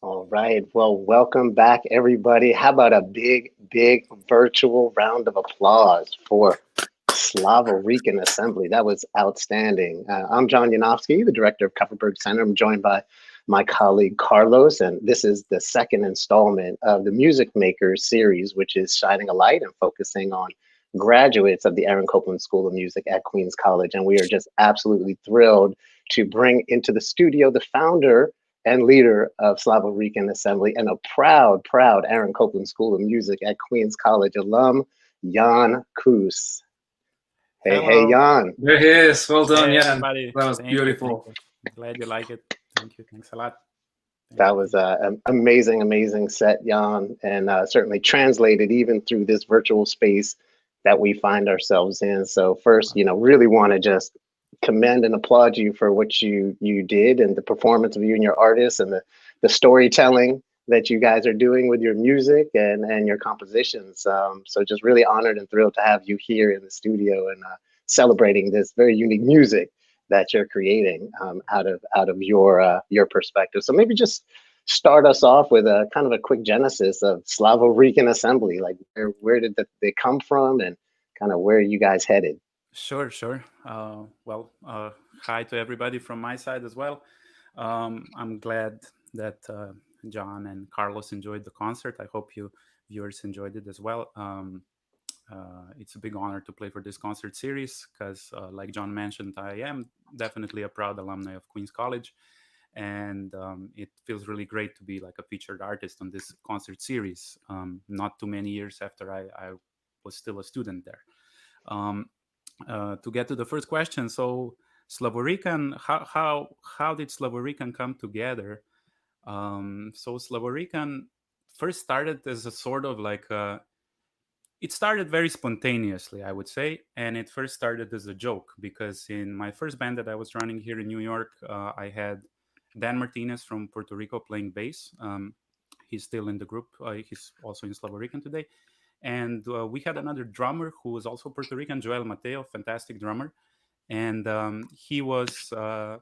All right. Well, welcome back, everybody. How about a big virtual round of applause for Slavo Rican Assembly? That was outstanding. I'm John Yanofsky, the director of Kupferberg Center. I'm joined by my colleague Carlos, and this is the second installment of the Music Makers series, which is shining a light and focusing on graduates of the Aaron Copland School of Music at Queens College. And we are just absolutely thrilled to bring into the studio the founder and leader of Slavo Rican Assembly and a proud Aaron Copland School of Music at Queens College alum, Jan Kus. Hey, Hello. Jan. There he is. Well done, Hey, yeah. everybody. That was Thank you. Thank beautiful. you. Glad you like it. Thank you. Thanks a lot. Thank That you. was an amazing set, Jan, and certainly translated even through this virtual space that we find ourselves in. So first, really want to just commend and applaud you for what you did and the performance of you and your artists and the storytelling that you guys are doing with your music and your compositions. So just really honored and thrilled to have you here in the studio and celebrating this very unique music that you're creating out of your perspective. So maybe just start us off with a kind of a quick genesis of Slavo Rican Assembly. Like where did they come from and kind of where are you guys headed? Sure, sure. Hi to everybody from my side as well. I'm glad that John and Carlos enjoyed the concert. I hope you viewers enjoyed it as well. It's a big honor to play for this concert series because, like John mentioned, I am definitely a proud alumni of Queens College, and it feels really great to be like a featured artist on this concert series. Not too many years after I was still a student there. Um, to get to the first question, so Slavo Rican, how did Slavo Rican come together? So Slavo Rican first started as a sort of like it started very spontaneously, I would say, and it first started as a joke because in my first band that I was running here in New York, I had Dan Martinez from Puerto Rico playing bass. He's still in the group. He's also in Slavo Rican today. And we had another drummer who was also Puerto Rican, Joel Mateo, fantastic drummer, and he was on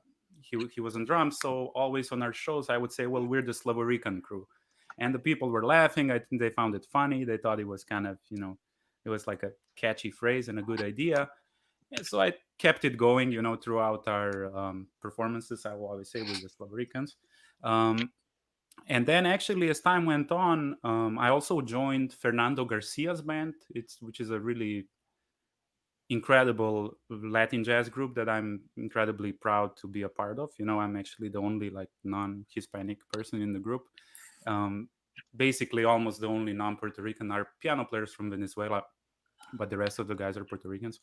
drums. So always on our shows, I would say, "Well, we're the Slavo Rican crew," and the people were laughing. I think they found it funny. They thought it was kind of it was like a catchy phrase and a good idea. And so I kept it going, throughout our performances. I will always say we're the Slavo Ricans. Um, and then actually as time went on, I also joined Fernando Garcia's band, which is a really incredible Latin jazz group that I'm incredibly proud to be a part of. I'm actually the only like non-Hispanic person in the group. um, Basically almost the only non-Puerto Rican are piano players from Venezuela, but the rest of the guys are Puerto Ricans.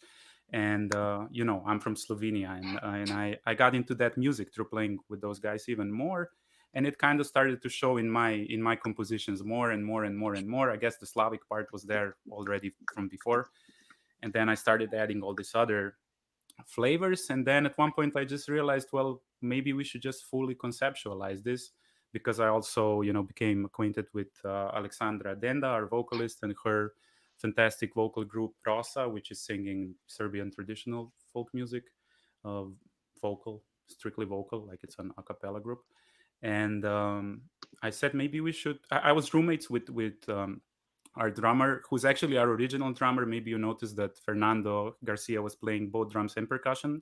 And I'm from Slovenia, and I got into that music through playing with those guys even more. And it kind of started to show in my compositions more and more and more and more. I guess the Slavic part was there already from before, and then I started adding all these other flavors. And then at one point I just realized, well, maybe we should just fully conceptualize this, because I also became acquainted with Alexandra Denda, our vocalist, and her fantastic vocal group Rosa, which is singing Serbian traditional folk music, uh, strictly vocal, like it's an a cappella group. And I said maybe we should. I was roommates with our drummer, who's actually our original drummer. Maybe you noticed that Fernando Garcia was playing both drums and percussion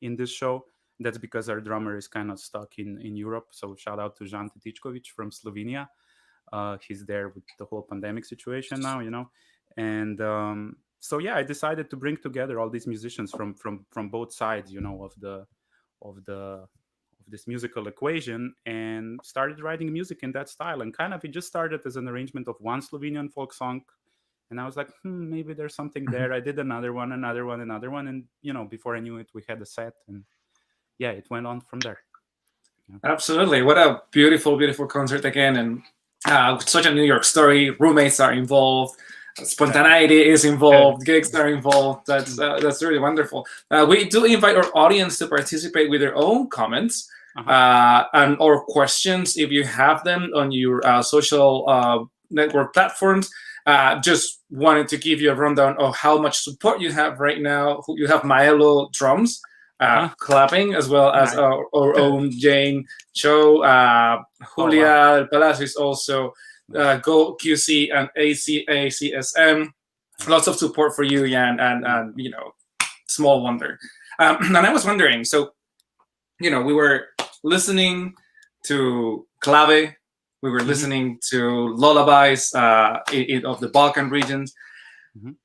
in this show. That's because our drummer is kind of stuck in Europe. So shout out to Jan Tetičković from Slovenia. He's there with the whole pandemic situation now. And so yeah, I decided to bring together all these musicians from both sides, of this musical equation, and started writing music in that style. And kind of it just started as an arrangement of one Slovenian folk song, and I was like, maybe there's something there. I did another one, and before I knew it, we had a set, and yeah, it went on from there. Yeah. Absolutely. What a beautiful, beautiful concert again. And such a New York story. Roommates are involved. Spontaneity is involved. Gigs are involved. That's really wonderful. We do invite our audience to participate with their own comments and or questions if you have them on your social network platforms. Just wanted to give you a rundown of how much support you have right now. You have Maelo drums. Uh-huh. clapping, as well as Nice. our own Jane Cho, Oh wow. Julia Palacios, also Nice. Go QC and ACACSM. Nice. Lots of support for you, Jan, and small wonder. And I was wondering, so we were listening to clave, we were Mhm. listening to lullabies of the Balkan regions. Mhm.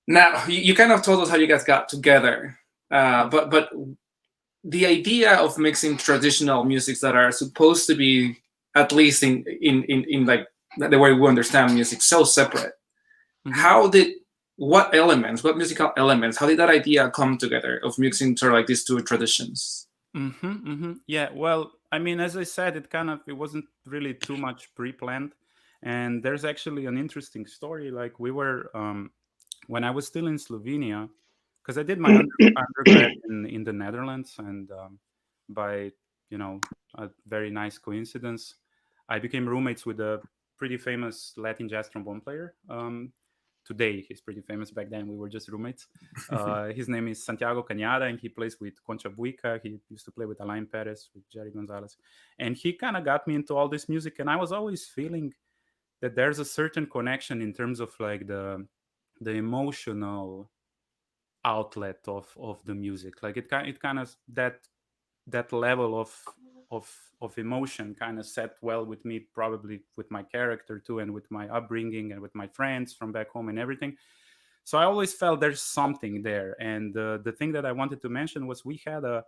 Now you kind of told us how you guys got together, but the idea of mixing traditional musics that are supposed to be, at least in like the way we understand music, so separate. Mhm. How did what musical elements, how did that idea come together of mixing sort of like these two traditions? Yeah, well, I mean, as I said, it wasn't really too much pre-planned, and there's actually an interesting story. Like we were when I was still in Slovenia, because I did my undergrad in the Netherlands, and by a very nice coincidence, I became roommates with a pretty famous Latin jazz trombone player. Today he's pretty famous. Back then we were just roommates. His name is Santiago Cañada, and he plays with Concha Buica. He used to play with Alain Perez, with Jerry Gonzalez, and he kind of got me into all this music. And I was always feeling that there's a certain connection in terms of like the emotional outlet of the music. Like it kind of that level of of emotion kind of set well with me, probably with my character too, and with my upbringing and with my friends from back home and everything. So I always felt there's something there. And the thing that I wanted to mention was we had a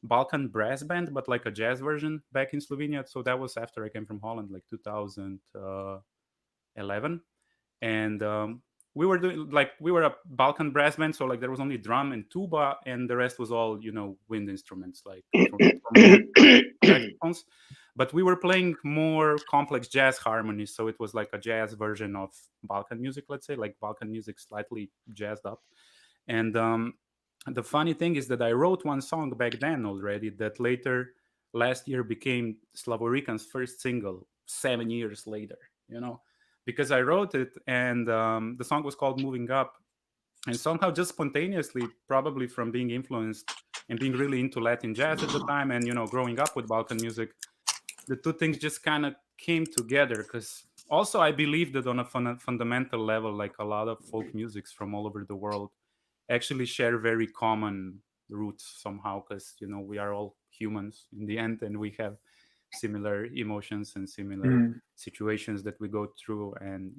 Balkan brass band, but like a jazz version back in Slovenia. So that was after I came from Holland, like 2011. And we were a Balkan brass band, so like there was only drum and tuba, and the rest was all wind instruments like trombone, saxophones. But we were playing more complex jazz harmonies, so it was like a jazz version of Balkan music, let's say, like Balkan music slightly jazzed up. And the funny thing is that I wrote one song back then already that later last year became Slavo Rican's first single 7 years later, because I wrote it, and the song was called Moving Up. And somehow, just spontaneously, probably from being influenced and being really into Latin jazz at the time, and growing up with Balkan music, the two things just kind of came together. Because also I believe that on a fundamental level, like a lot of folk musics from all over the world actually share very common roots somehow, because we are all humans in the end, and we have similar emotions and similar Mm. situations that we go through. And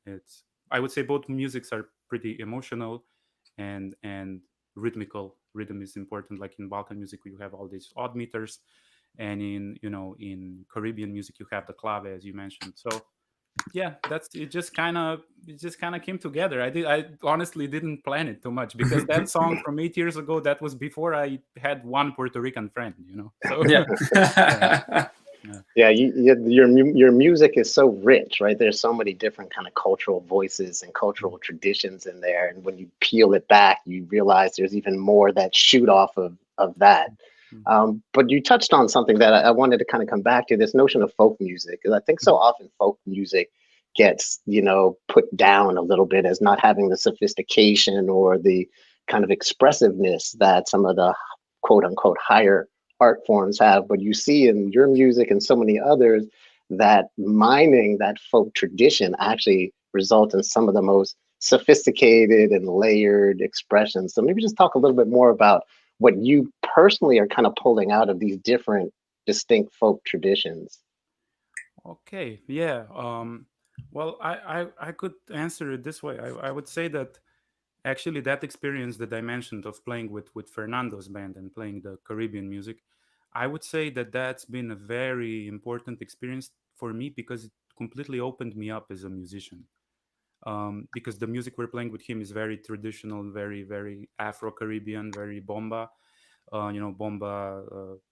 it's, I would say, both musics are pretty emotional and rhythmical. Rhythm is important. Like in Balkan music you have all these odd meters, and in Caribbean music you have the clave, as you mentioned. So yeah, that's it just kind of came together. I honestly didn't plan it too much, because that song from 8 years ago, that was before I had one Puerto Rican friend, so Yeah. yeah. Yeah. Yeah, your music is so rich, right? There's so many different kind of cultural voices and cultural traditions in there, and when you peel it back, you realize there's even more that shoot off of that. Mhm. But you touched on something that I wanted to kind of come back to, this notion of folk music, because I think so Mhm. often folk music gets put down a little bit as not having the sophistication or the kind of expressiveness that some of the quote unquote higher art forms have. But you see in your music and so many others that mining that folk tradition actually results in some of the most sophisticated and layered expressions. So maybe just talk a little bit more about what you personally are kind of pulling out of these different distinct folk traditions. Okay, yeah. Well, I could answer it this way. I would say that actually that experience that I mentioned of playing with Fernando's band and playing the Caribbean music, I would say that that's been a very important experience for me, because it completely opened me up as a musician. Because the music we're playing with him is very traditional, very very Afro Caribbean, very bomba, bomba,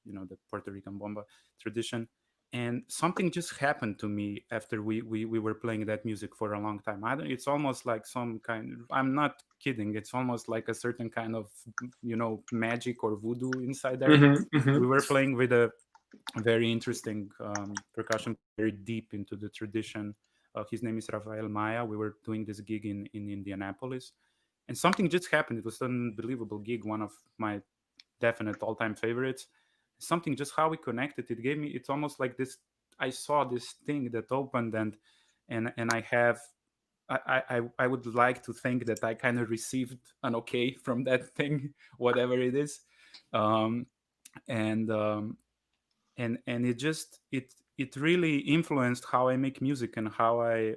the Puerto Rican bomba tradition. And something just happened to me after we were playing that music for a long time. I don't, it's almost like some kind, I'm not kidding, it's almost like a certain kind of, magic or voodoo inside there. Hmm. Hmm. We were playing with a very interesting percussion, very deep into the tradition. His name is Rafael Maya. We were doing this gig in Indianapolis, and something just happened. It was an unbelievable gig. One of my definite all-time favorites. Something just how we connected. It gave me. It's almost like this. I saw this thing that opened, and I have. I would like to think that I kind of received an okay from that thing, whatever it is, um, and and it really influenced how I make music and how I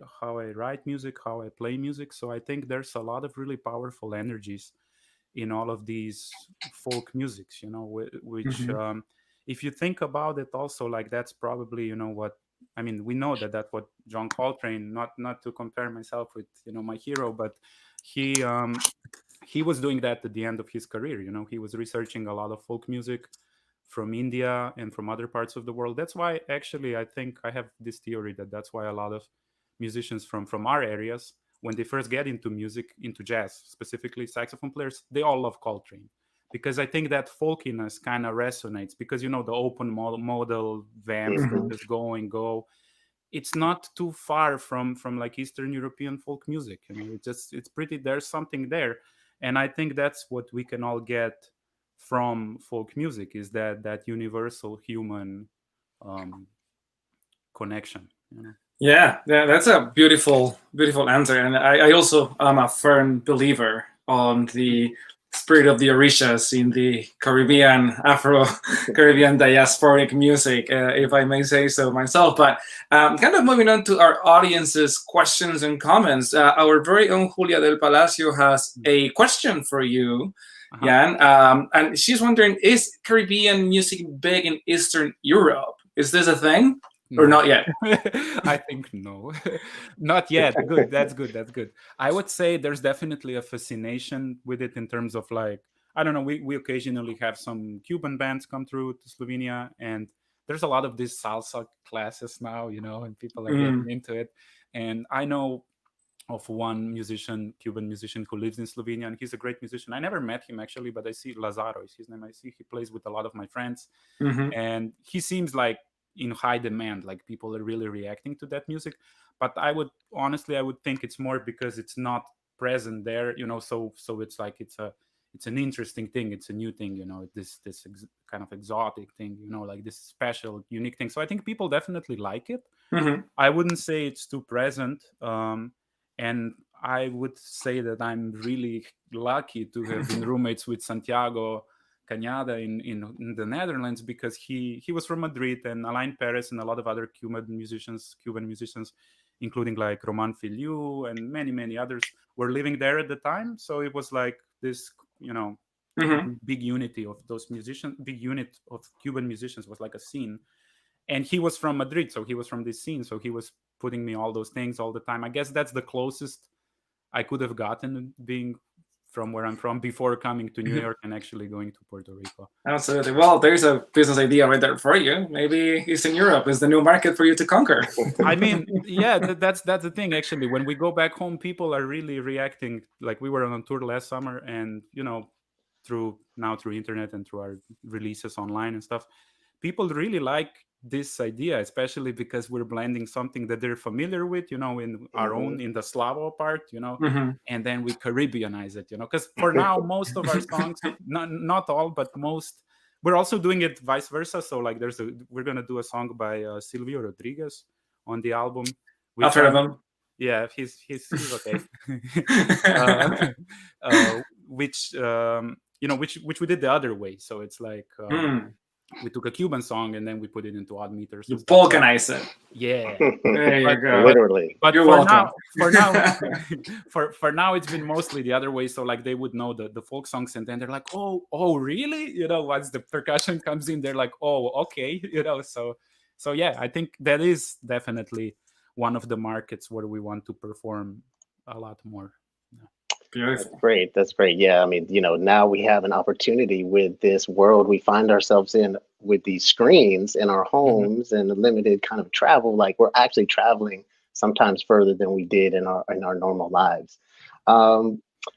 write music, how I play music. So I think there's a lot of really powerful energies in all of these folk musics, which Mhm. if you think about it, also like that's probably what I mean. We know that what John Coltrane, not to compare myself with my hero, but he um, he was doing that at the end of his career. He was researching a lot of folk music from India and from other parts of the world. That's why actually I think I have this theory that that's why a lot of musicians from our areas, when they first get into music, into jazz, specifically saxophone players, they all love Coltrane. Because I think that folkiness kind of resonates because the open model vamps that Mhm. Mhm. just go and go. It's not too far from like Eastern European folk music. It's pretty. There's something there, and I think that's what we can all get from folk music is that universal human um, connection. Yeah, that's a beautiful, beautiful answer. And I also am a firm believer on the spirit of the Orishas in the Caribbean, Afro-Caribbean diasporic music, if I may say so myself. But kind of moving on to our audience's questions and comments, our very own Julia del Palacio has a question for you, Uh-huh. Jan. And she's wondering, is Caribbean music big in Eastern Europe? Is this a thing? Or No, not yet? I think no, not yet. Good, that's good. That's good. I would say there's definitely a fascination with it in terms of like I don't know. We occasionally have some Cuban bands come through to Slovenia, and there's a lot of these salsa classes now, and people are Mm. getting into it. And I know of one musician, Cuban musician, who lives in Slovenia, and he's a great musician. I never met him actually, but I see Lazaro is his name. I see he plays with a lot of my friends, Hmm. and he seems like in high demand. Like people are really reacting to that music. But I would think it's more because it's not present there, So it's like it's an interesting thing. It's a new thing, This kind of exotic thing, like this special, unique thing. So I think people definitely like it. Hmm. I wouldn't say it's too present. And I would say that I'm really lucky to have been roommates with Santiago Cañada in the Netherlands because he was from Madrid, and Alain Perez and a lot of other Cuban musicians, including like Roman Filiu and many, many others, were living there at the time. So it was like this, Hmm. big unity of those musicians, big unit of Cuban musicians was like a scene. And he was from Madrid, so he was from this scene, so he was putting me all those things all the time. I guess that's the closest I could have gotten being from where I'm from before coming to New York and actually going to Puerto Rico. Absolutely. Well, there's a business idea right there for you. Maybe Eastern Europe is the new market for you to conquer. I mean, yeah, that's the thing. Actually, when we go back home, people are really reacting. Like we were on a tour last summer, and through internet and through our releases online and stuff, people really like this idea, especially because we're blending something that they're familiar with, in our Mhm. own in the Slavo part, Hmm. and then we Caribbeanize it, because for now most of our songs, not all, but most, we're also doing it vice versa. So like we're gonna do a song by Silvio Rodriguez on the album, I've which heard of I'm them. yeah, he's okay. uh, which we did the other way. So it's like Hmm. we took a Cuban song and then we put it into odd meters You and stuff. So balkanize it. yeah, There you but go. but Literally. but You're for welcome. now, for now, for now, it's been mostly the other way. So like they would know the folk songs, and then they're like, oh, really? Once the percussion comes in, they're like, oh, okay, So yeah, I think that is definitely one of the markets where we want to perform a lot more. Yeah. That's Beautiful. great. That's great. Yeah, I mean, now we have an opportunity with this world we find ourselves in with these screens in our Mhm. homes and the limited kind of travel. Like we're actually traveling sometimes further than we did in our normal lives.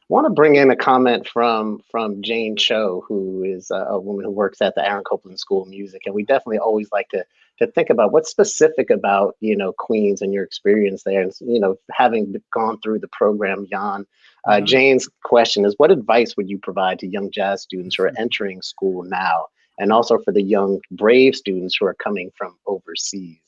Want to bring in a comment from Jane Cho, who is a woman who works at the Aaron Copland School of Music, and we definitely always like to think about what's specific about Queens and your experience there, and having gone through the program, Jan. Jane's question is, what advice would you provide to young jazz students who are entering school now, and also for the young brave students who are coming from overseas?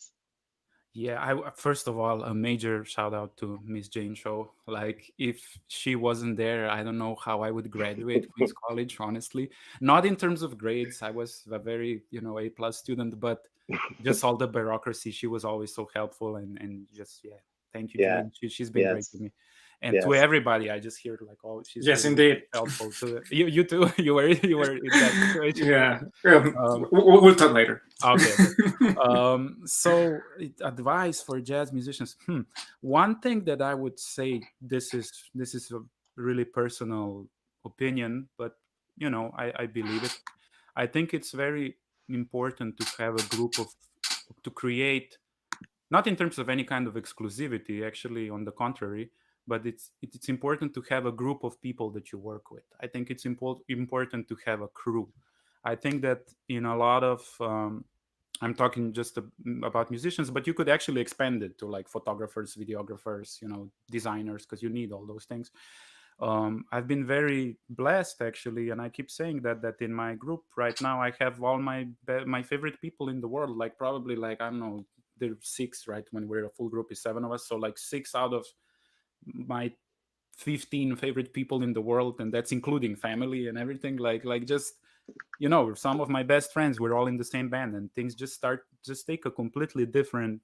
Yeah, first of all, a major shout out to Miss Jane Show. Like, if she wasn't there, I don't know how I would graduate Queens College, honestly. Not in terms of grades. I was a very, A+ student, but just all the bureaucracy. She was always so helpful, and just, yeah, thank you, Yeah. Jane. She's been great to me. And to Yes. everybody, I just hear like, oh, she's Yes, really indeed. helpful too. You too. You were in that situation. Yeah. We'll talk later. Okay. So advice for jazz musicians. One thing that I would say, this is a really personal opinion, but I believe it. I think it's very important to have a group to create, not in terms of any kind of exclusivity, actually, on the contrary, but it's important to have a group of people that you work with. I think it's important to have a crew. I think that in a lot of I'm talking just about musicians, but you could actually expand it to like photographers, videographers, designers, because you need all those things. I've been very blessed, actually, and I keep saying that in my group right now, I have all my favorite people in the world. Like, probably, like, I don't know, there's 6, right? When we're a full group is 7 of us, so like 6 out of my 15 favorite people in the world, and that's including family and everything. Like just some of my best friends, we're all in the same band, and things just take a completely different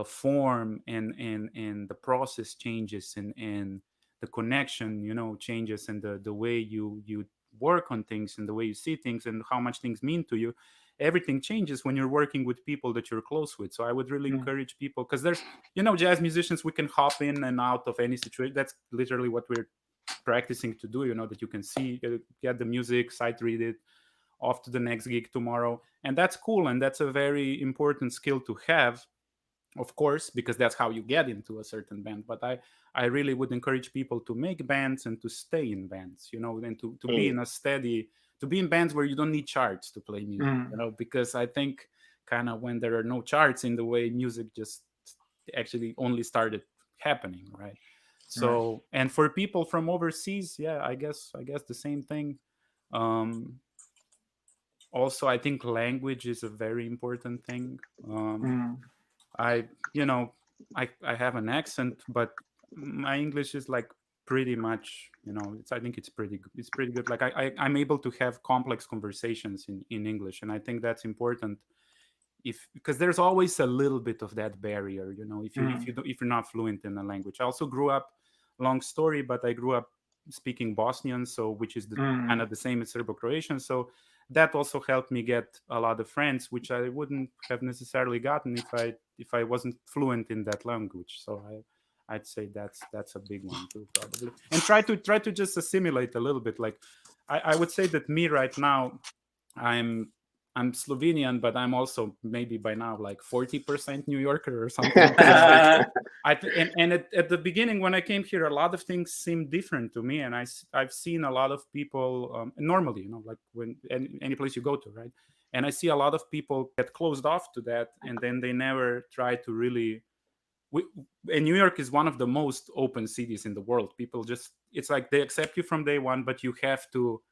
form, and the process changes, and the connection changes, and the way you work on things, and the way you see things, and how much things mean to you. Everything changes when you're working with people that you're close with. So I would really encourage people, because there's jazz musicians, we can hop in and out of any situation. That's literally what we're practicing to do, that you can see, get the music, sight read it, off to the next gig tomorrow. And that's cool, and that's a very important skill to have, of course, because that's how you get into a certain band. But I really would encourage people to make bands and to stay in bands, and to be in a steady, to be in bands where you don't need charts to play music, because I think kind of when there are no charts in the way music just actually only started happening, right? So, and for people from overseas, yeah, I guess the same thing. Also, I think language is a very important thing. I have an accent, but my English is like pretty much, I think it's pretty good. It's pretty good. Like I'm able to have complex conversations in English, and I think that's important. Because there's always a little bit of that barrier, if you're not fluent in the language. I also grew up, long story, but I grew up speaking Bosnian, so which is kind of the same as Serbo-Croatian. So that also helped me get a lot of friends, which I wouldn't have necessarily gotten if I wasn't fluent in that language. So I'd say that's a big one too, probably. And try to just assimilate a little bit. Like I would say that me right now, I'm Slovenian, but I'm also maybe by now like 40% New Yorker or something. And at the beginning when I came here, a lot of things seemed different to me, and I've seen a lot of people normally, like when any place you go to, right? And I see a lot of people get closed off to that, and then they never try to really. And New York is one of the most open cities in the world. People it's like they accept you from day one, but you have to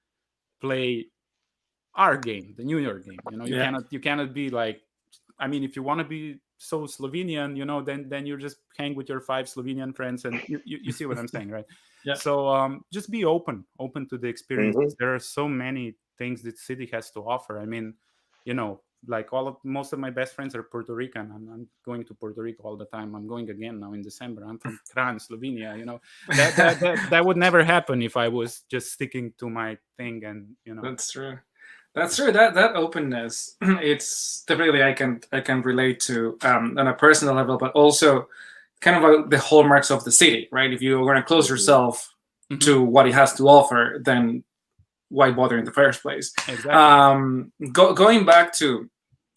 play our game, the New York game. You cannot be like, I mean, if you want to be so Slovenian, then you just hang with your 5 Slovenian friends, and you see what I'm saying, right? Yeah. So just be open to the experiences. There are so many things that city has to offer. I mean, like most of my best friends are Puerto Rican. I'm going to Puerto Rico all the time. I'm going again now in December. I'm from Kran, Slovenia. That would never happen if I was just sticking to my thing. And That's true. That's true. That openness, it's definitely I can relate to on a personal level, but also kind of the hallmarks of the city, right? If you're going to close yourself to what it has to offer, then why bother in the first place? Exactly. Going back to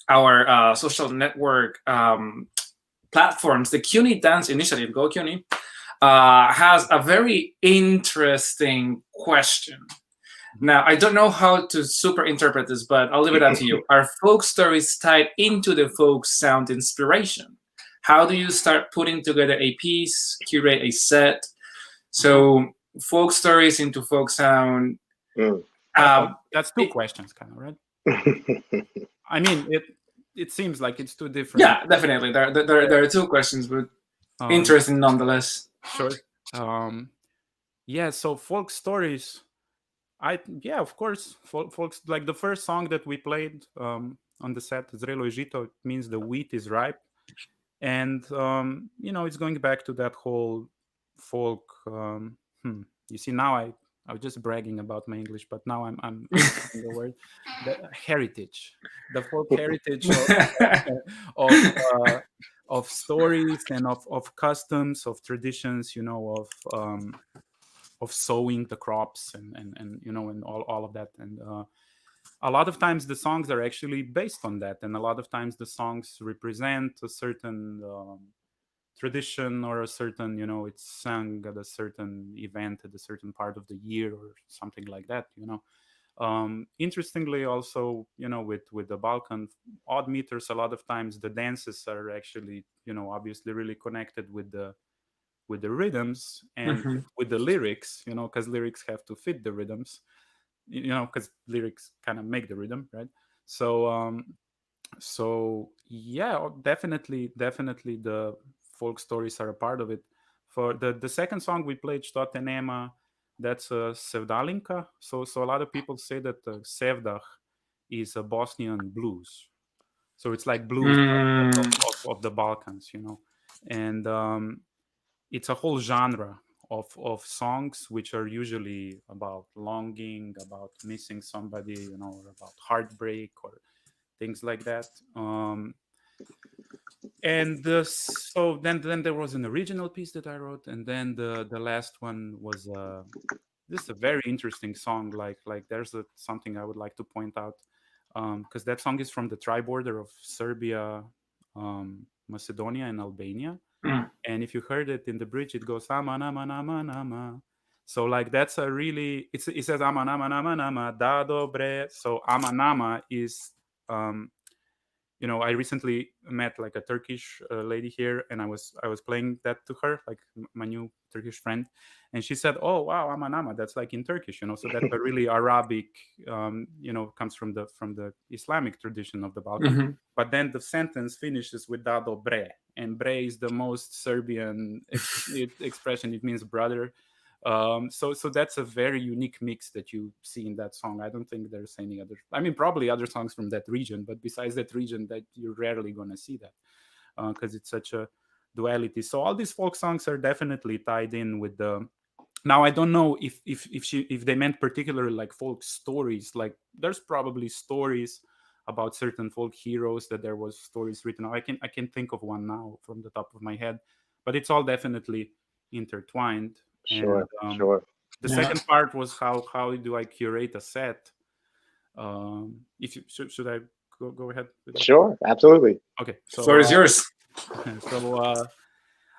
our social network platforms, the CUNY Dance Initiative, Go CUNY. has a very interesting question. Now, I don't know how to super interpret this, but I'll leave it up to you. Are folk stories tied into the folk sound inspiration? How do you start putting together a piece, curate a set? So, folk stories into folk sound. That's two questions, kind of, right? I mean, it seems like it's two different. Yeah, definitely. There are two questions, but interesting nonetheless. Sure. Yeah. So folk stories. Of course, folks, like the first song that we played on the set, Zrelo je žito, it means the wheat is ripe, and it's going back to that whole folk. You see, now I was just bragging about my English, but now I'm using the word, the heritage, the folk heritage of stories and of customs, of traditions, of sowing the crops and all of that. And a lot of times the songs are actually based on that, and a lot of times the songs represent a certain tradition or a certain, it's sung at a certain event at a certain part of the year or something like that. Interestingly, also, with the Balkan odd meters, a lot of times the dances are actually, obviously really connected with the rhythms and with the lyrics, because lyrics have to fit the rhythms, because lyrics kind of make the rhythm, right? So yeah, definitely the folk stories are a part of it. For the second song we played, Što te nema, that's a Sevdalinka. So a lot of people say that Sevdah is a Bosnian blues. So it's like blues of the Balkans, and it's a whole genre of songs which are usually about longing, about missing somebody, or about heartbreak or things like that. And so then there was an original piece that I wrote, and then the last one was this is a very interesting song. Like there's something I would like to point out, because that song is from the tri-border of Serbia, Macedonia, and Albania. And if you heard it in the bridge, it goes aman aman aman ama. So like that's a really it says aman aman aman ama da dobre. So amanama is I recently met like a Turkish lady here, and I was playing that to her, like my new Turkish friend, and she said, "Oh wow, amanama, that's like in Turkish, so that's a really Arabic, comes from the Islamic tradition of the Balkans." But then the sentence finishes with dado bre, and bre is the most Serbian expression. It means brother. So that's a very unique mix that you see in that song. I don't think there's any other. I mean, probably other songs from that region, but besides that region, that you're rarely gonna see that, because it's such a duality. So all these folk songs are definitely tied in with the. Now I don't know if they meant particularly like folk stories. Like there's probably stories about certain folk heroes that there was stories written. I can think of one now from the top of my head, but it's all definitely intertwined. Sure, And sure. the second part was how do I curate a set? If you should I go ahead with that? Sure, absolutely. Okay, so floor is yours. So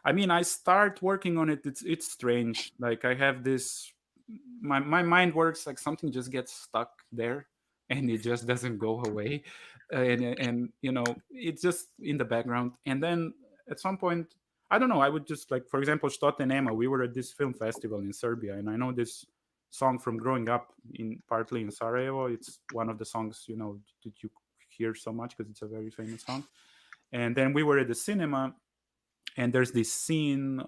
I mean, I start working on it. It's strange. Like I have this, my mind works like something just gets stuck there, and it just doesn't go away, and it's just in the background. And then at some point, I don't know, I would just like, for example, Što te nema, we were at this film festival in Serbia, and I know this song from growing up partly in Sarajevo. It's one of the songs, that you hear so much because it's a very famous song. And then we were at the cinema, and there's this scene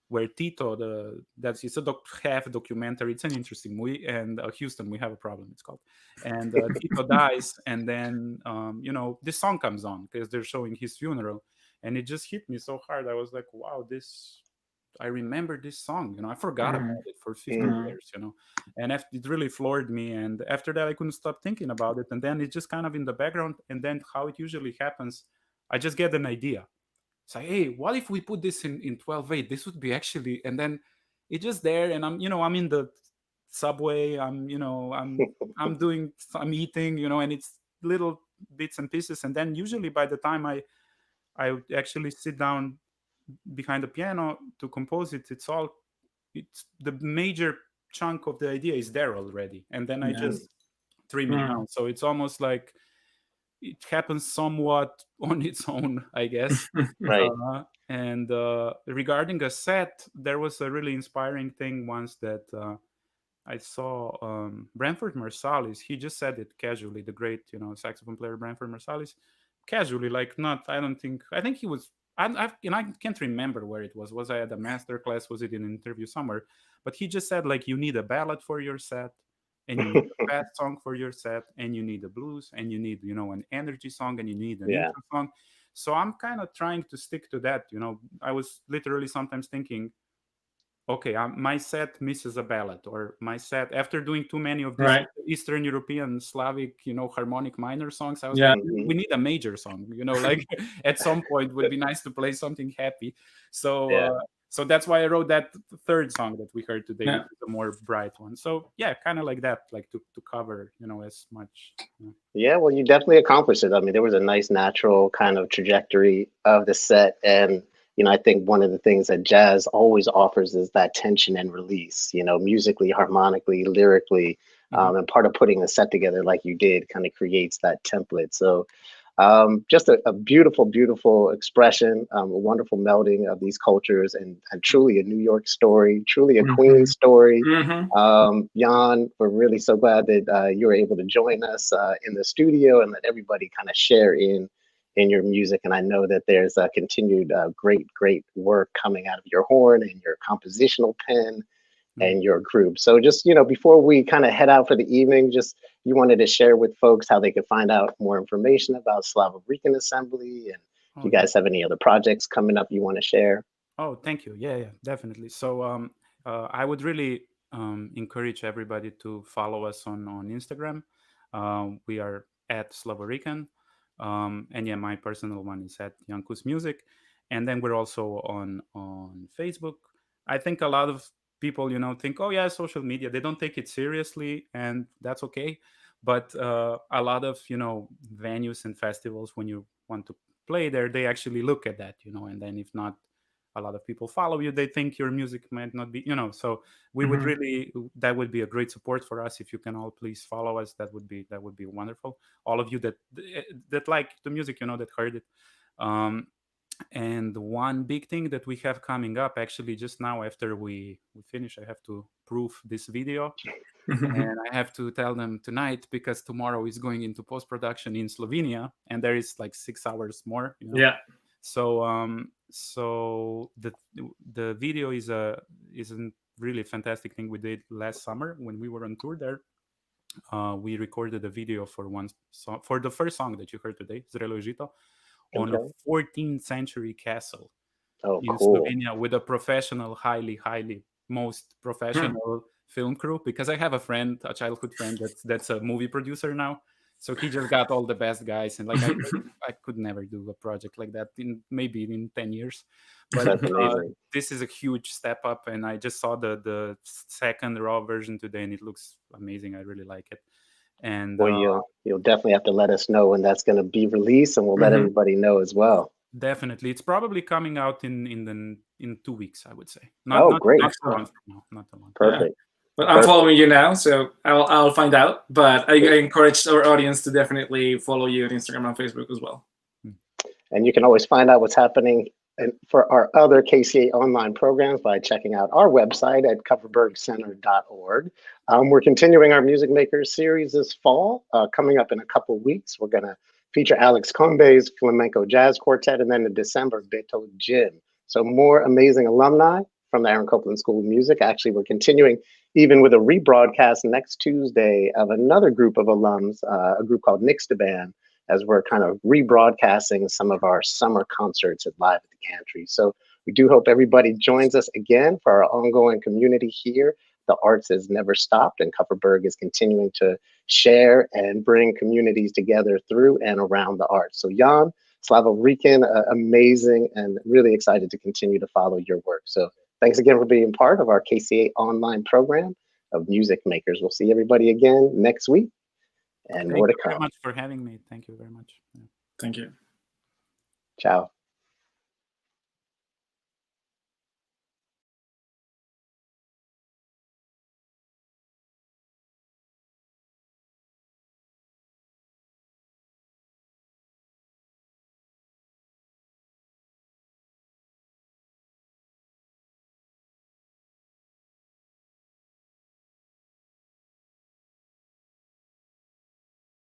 where Tito, it's a half documentary. It's an interesting movie. And Houston, we have a problem, it's called. And Tito dies, and then this song comes on because they're showing his funeral, and it just hit me so hard. I was like, wow, I remember this song. I forgot about it for 15 years. And it really floored me. And after that, I couldn't stop thinking about it. And then it's just kind of in the background. And then how it usually happens, I just get an idea. It's like, hey, what if we put this in 12/8? This would be actually, and then it's just there, and I'm in the subway, I'm eating, and it's little bits and pieces, and then usually by the time I actually sit down behind the piano to compose it. It's the major chunk of the idea is there already, and then I just trim it down. So it's almost like it happens somewhat on its own, I guess. Right. And regarding a set, there was a really inspiring thing once that I saw Branford Marsalis. He just said it casually, the great, saxophone player Branford Marsalis, casually, like not. I think he was. I can't remember where it was. Was I at a master class? Was it in an interview somewhere? But he just said like, you need a ballad for your set, and you need a fast song for your set, and you need a blues, and you need an energy song, and you need an intro song. So I'm kind of trying to stick to that. I was literally sometimes thinking, okay, my set misses a ballad, or my set, after doing too many of these Eastern European, Slavic, harmonic minor songs, I was like, we need a major song, like at some point would be nice to play something happy. So so that's why I wrote that third song that we heard today, which is a more bright one. So yeah, kind of like that, like to cover, as much. Yeah, well, you definitely accomplished it. I mean, there was a nice natural kind of trajectory of the set. And, I think one of the things that jazz always offers is that tension and release, musically, harmonically, lyrically. And part of putting a set together like you did kind of creates that template. So just a beautiful, beautiful expression, a wonderful melding of these cultures, and truly a New York story, truly a Queen story. Jan, we're really so glad that you were able to join us in the studio and let everybody kind of share in your music. And I know that there's a continued great work coming out of your horn and your compositional pen and your group. So just, before we kind of head out for the evening, just you wanted to share with folks how they could find out more information about Slavo Rican Assembly, and if you guys have any other projects coming up you want to share. Oh, thank you. Yeah, definitely. So I would really encourage everybody to follow us on Instagram. We are at Slavo Rican. And yeah, my personal one is at Yankus Music. And then we're also on Facebook. I think a lot of people, think, oh yeah, social media, they don't take it seriously, and that's okay. But a lot of, venues and festivals, when you want to play there, they actually look at that, and then if not, a lot of people follow you, they think your music might not be, so we would really, that would be a great support for us. If you can all please follow us, that would be wonderful. All of you that like the music, that heard it. And one big thing that we have coming up, actually just now after we finish, I have to proof this video. And I have to tell them tonight, because tomorrow is going into post-production in Slovenia, and there is like 6 hours more. So the video is a really fantastic thing we did last summer when we were on tour there. We recorded a video for for the first song that you heard today, Zrelo Žito, on a 14th century castle in Slovenia, with a professional, highly most professional film crew. Because I have a friend, a childhood friend, that's a movie producer now. So he just got all the best guys, and like I could never do a project like that maybe in 10 years. But this is a huge step up, and I just saw the second raw version today, and it looks amazing. I really like it. And well, you'll definitely have to let us know when that's going to be released, and we'll let everybody know as well. Definitely, it's probably coming out in 2 weeks, I would say. Great! Not too long from now. Not too long. Perfect. But I'm following you now, so I'll find out. But I encourage our audience to definitely follow you on Instagram and Facebook as well. And you can always find out what's happening for our other KCA online programs by checking out our website at coverbergcenter.org. We're continuing our Music Makers series this fall. Coming up in a couple weeks, we're going to feature Alex Combe's Flamenco Jazz Quartet, and then in December, Beto Jim. So more amazing alumni from the Aaron Copland School of Music. Actually, we're continuing even with a rebroadcast next Tuesday of another group of alums, a group called Nixtaban, as we're kind of rebroadcasting some of our summer concerts at Live at the Gantry. So we do hope everybody joins us again for our ongoing community here. The arts has never stopped, and Kupferberg is continuing to share and bring communities together through and around the arts. So Jan, Slavo Rican, amazing, and really excited to continue to follow your work. So thanks again for being part of our KCA online program of Music Makers. We'll see everybody again next week, and more to come. Thank you very much for having me. Thank you very much. Thank you. Ciao.